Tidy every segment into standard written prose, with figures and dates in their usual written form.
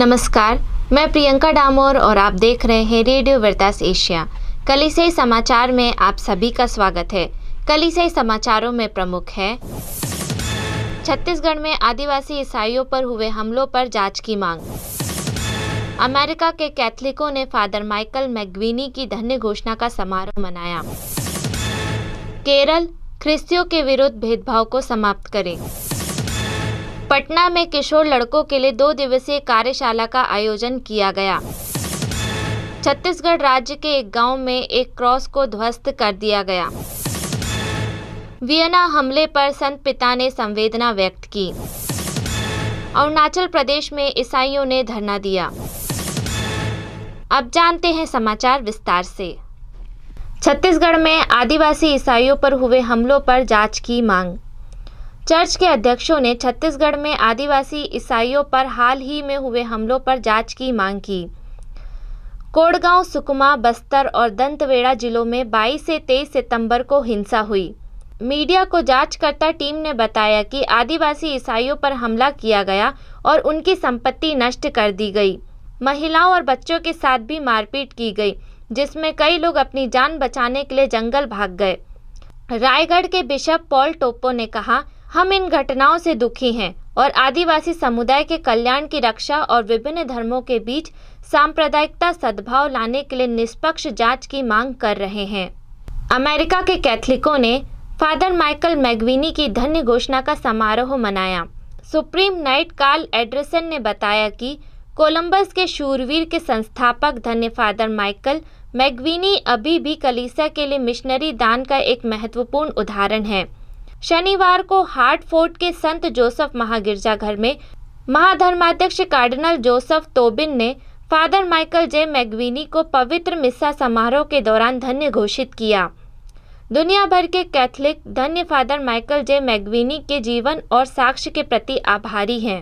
नमस्कार, मैं प्रियंका डामोर और आप देख रहे हैं रेडियो वर्तास एशिया। कलीसियाई समाचार में आप सभी का स्वागत है। कलीसियाई समाचारों में प्रमुख है, छत्तीसगढ़ में आदिवासी ईसाइयों पर हुए हमलों पर जांच की मांग। अमेरिका के कैथलिकों ने फादर माइकल मैक्विनी की धन्य घोषणा का समारोह मनाया। केरल ख्रिस्तियों के विरुद्ध भेदभाव को समाप्त करे। पटना में किशोर लड़कों के लिए 2 दिवसीय कार्यशाला का आयोजन किया गया। छत्तीसगढ़ राज्य के एक गांव में एक क्रॉस को ध्वस्त कर दिया गया। वियना हमले पर संत पिता ने संवेदना व्यक्त की। अरुणाचल प्रदेश में ईसाइयों ने धरना दिया। अब जानते हैं समाचार विस्तार से। छत्तीसगढ़ में आदिवासी ईसाइयों पर हुए हमलों पर जांच की मांग। चर्च के अध्यक्षों ने छत्तीसगढ़ में आदिवासी ईसाइयों पर हाल ही में हुए हमलों पर जांच की मांग की। कोड़गांव, सुकमा, बस्तर और दंतेवाड़ा जिलों में 22 से 23 सितंबर को हिंसा हुई। मीडिया को जांचकर्ता टीम ने बताया कि आदिवासी ईसाइयों पर हमला किया गया और उनकी संपत्ति नष्ट कर दी गई। महिलाओं और बच्चों के साथ भी मारपीट की गई, जिसमें कई लोग अपनी जान बचाने के लिए जंगल भाग गए। रायगढ़ के बिशप पॉल टोप्पो ने कहा, हम इन घटनाओं से दुखी हैं और आदिवासी समुदाय के कल्याण की रक्षा और विभिन्न धर्मों के बीच सांप्रदायिकता सद्भाव लाने के लिए निष्पक्ष जांच की मांग कर रहे हैं। अमेरिका के कैथलिकों ने फादर माइकल मैक्विनी की धन्य घोषणा का समारोह मनाया। सुप्रीम नाइट कार्ल एंडरसन ने बताया कि कोलंबस के शूरवीर के संस्थापक धन्य फादर माइकल मैक्विनी अभी भी कलीसिया के लिए मिशनरी दान का एक महत्वपूर्ण उदाहरण है। शनिवार को हार्टफोर्ड के संत जोसेफ महागिरजाघर में महाधर्माध्यक्ष कार्डिनल जोसेफ तोबिन ने फादर माइकल जे मैक्विनी को पवित्र मिस्सा समारोह के दौरान धन्य घोषित किया। दुनिया भर के कैथलिक धन्य फादर माइकल जे मैक्विनी के जीवन और साक्ष्य के प्रति आभारी हैं।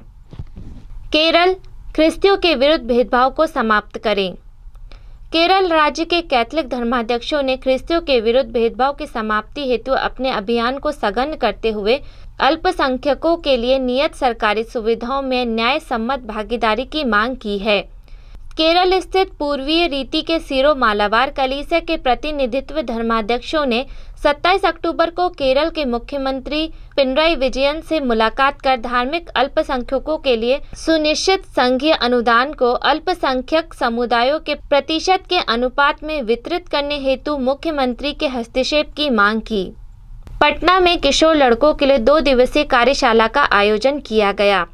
केरल ख्रिस्तियों के विरुद्ध भेदभाव को समाप्त करें। केरल राज्य के कैथलिक धर्माध्यक्षों ने ख्रिस्तियों के विरुद्ध भेदभाव की समाप्ति हेतु अपने अभियान को सघन करते हुए अल्पसंख्यकों के लिए नियत सरकारी सुविधाओं में न्याय सम्मत भागीदारी की मांग की है। केरल स्थित पूर्वीय रीति के सिरो मालाबार कलीसिया के प्रतिनिधित्व धर्माध्यक्षों ने 27 अक्टूबर को केरल के मुख्यमंत्री पिनराई विजयन से मुलाकात कर धार्मिक अल्पसंख्यकों के लिए सुनिश्चित संघीय अनुदान को अल्पसंख्यक समुदायों के प्रतिशत के अनुपात में वितरित करने हेतु मुख्यमंत्री के हस्तक्षेप की मांग की। पटना में किशोर लड़कों के लिए 2 दिवसीय कार्यशाला का आयोजन किया गया।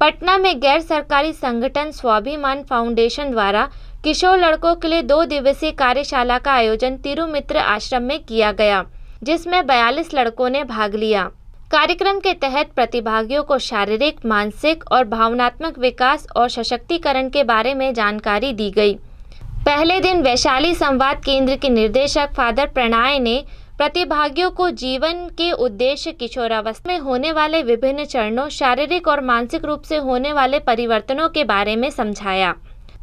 पटना में गैर सरकारी संगठन स्वाभिमान फाउंडेशन द्वारा किशोर लड़कों के लिए 2 दिवसीय कार्यशाला का आयोजन तिरुमित्र आश्रम में किया गया, जिसमें 42 लड़कों ने भाग लिया। कार्यक्रम के तहत प्रतिभागियों को शारीरिक, मानसिक और भावनात्मक विकास और सशक्तिकरण के बारे में जानकारी दी गई। पहले दिन वैशाली संवाद केंद्र के निदेशक फादर प्रणय ने प्रतिभागियों को जीवन के उद्देश्य, किशोरावस्था में होने वाले विभिन्न चरणों, शारीरिक और मानसिक रूप से होने वाले परिवर्तनों के बारे में समझाया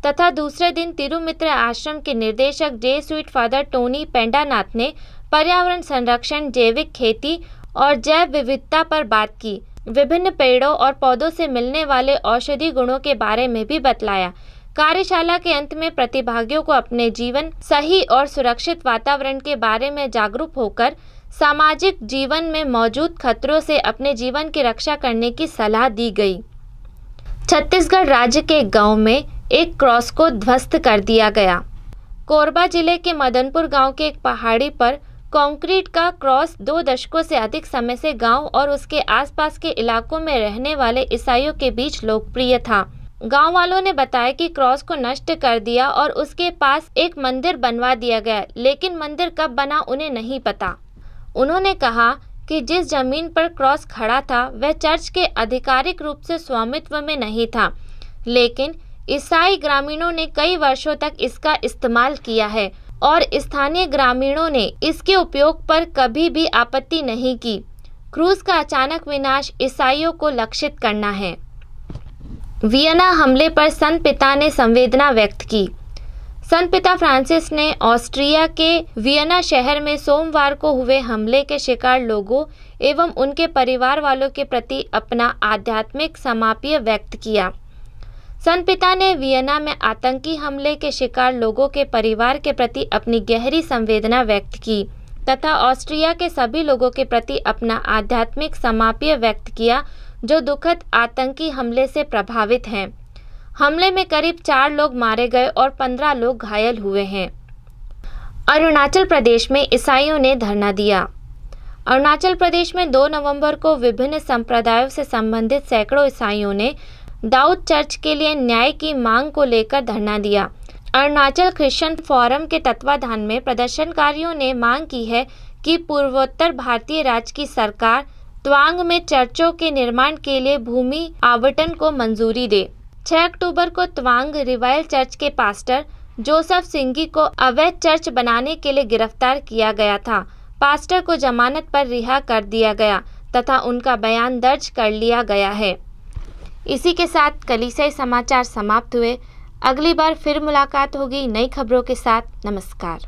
तथा दूसरे दिन तिरुमित्र आश्रम के निर्देशक जेसुइट फादर टोनी पेंडानाथ ने पर्यावरण संरक्षण, जैविक खेती और जैव विविधता पर बात की। विभिन्न पेड़ों और पौधों से मिलने वाले औषधि गुणों के बारे में भी बतलाया। कार्यशाला के अंत में प्रतिभागियों को अपने जीवन, सही और सुरक्षित वातावरण के बारे में जागरूक होकर सामाजिक जीवन में मौजूद खतरों से अपने जीवन की रक्षा करने की सलाह दी गई। छत्तीसगढ़ राज्य के एक गांव में एक क्रॉस को ध्वस्त कर दिया गया। कोरबा जिले के मदनपुर गांव के एक पहाड़ी पर कंक्रीट का क्रॉस 2 दशकों से अधिक समय से गांव और उसके आसपास के इलाकों में रहने वाले ईसाइयों के बीच लोकप्रिय था। गांव वालों ने बताया कि क्रॉस को नष्ट कर दिया और उसके पास एक मंदिर बनवा दिया गया, लेकिन मंदिर कब बना उन्हें नहीं पता। उन्होंने कहा कि जिस जमीन पर क्रॉस खड़ा था वह चर्च के आधिकारिक रूप से स्वामित्व में नहीं था, लेकिन ईसाई ग्रामीणों ने कई वर्षों तक इसका इस्तेमाल किया है और स्थानीय ग्रामीणों ने इसके उपयोग पर कभी भी आपत्ति नहीं की। क्रूस का अचानक विनाश ईसाइयों को लक्षित करना है। वियना हमले पर संत पिता ने संवेदना व्यक्त की। संत पिता फ्रांसिस ने ऑस्ट्रिया के वियना शहर में सोमवार को हुए हमले के शिकार लोगों एवं उनके परिवार वालों के प्रति अपना आध्यात्मिक समाप्य व्यक्त किया। संत पिता ने वियना में आतंकी हमले के शिकार लोगों के परिवार के प्रति अपनी गहरी संवेदना व्यक्त की तथा ऑस्ट्रिया के सभी लोगों के प्रति अपना आध्यात्मिक समाप्य व्यक्त किया जो दुखद आतंकी हमले से प्रभावित हैं। हमले में करीब 4 लोग मारे गए और 15 लोग घायल हुए हैं। अरुणाचल प्रदेश में ईसाइयों ने धरना दिया। अरुणाचल प्रदेश में 2 नवंबर को विभिन्न संप्रदायों से संबंधित सैकड़ों ईसाइयों ने दाऊद चर्च के लिए न्याय की मांग को लेकर धरना दिया। अरुणाचल क्रिश्चियन फोरम के तत्वाधान में प्रदर्शनकारियों ने मांग की है कि पूर्वोत्तर भारतीय राज्य की सरकार तवांग में चर्चों के निर्माण के लिए भूमि आवंटन को मंजूरी दे। 6 अक्टूबर को तवांग रिवाइवल चर्च के पास्टर जोसेफ सिंगी को अवैध चर्च बनाने के लिए गिरफ्तार किया गया था। पास्टर को जमानत पर रिहा कर दिया गया तथा उनका बयान दर्ज कर लिया गया है। इसी के साथ कलीसियाई समाचार समाप्त हुए। अगली बार फिर मुलाकात होगी नई खबरों के साथ। नमस्कार।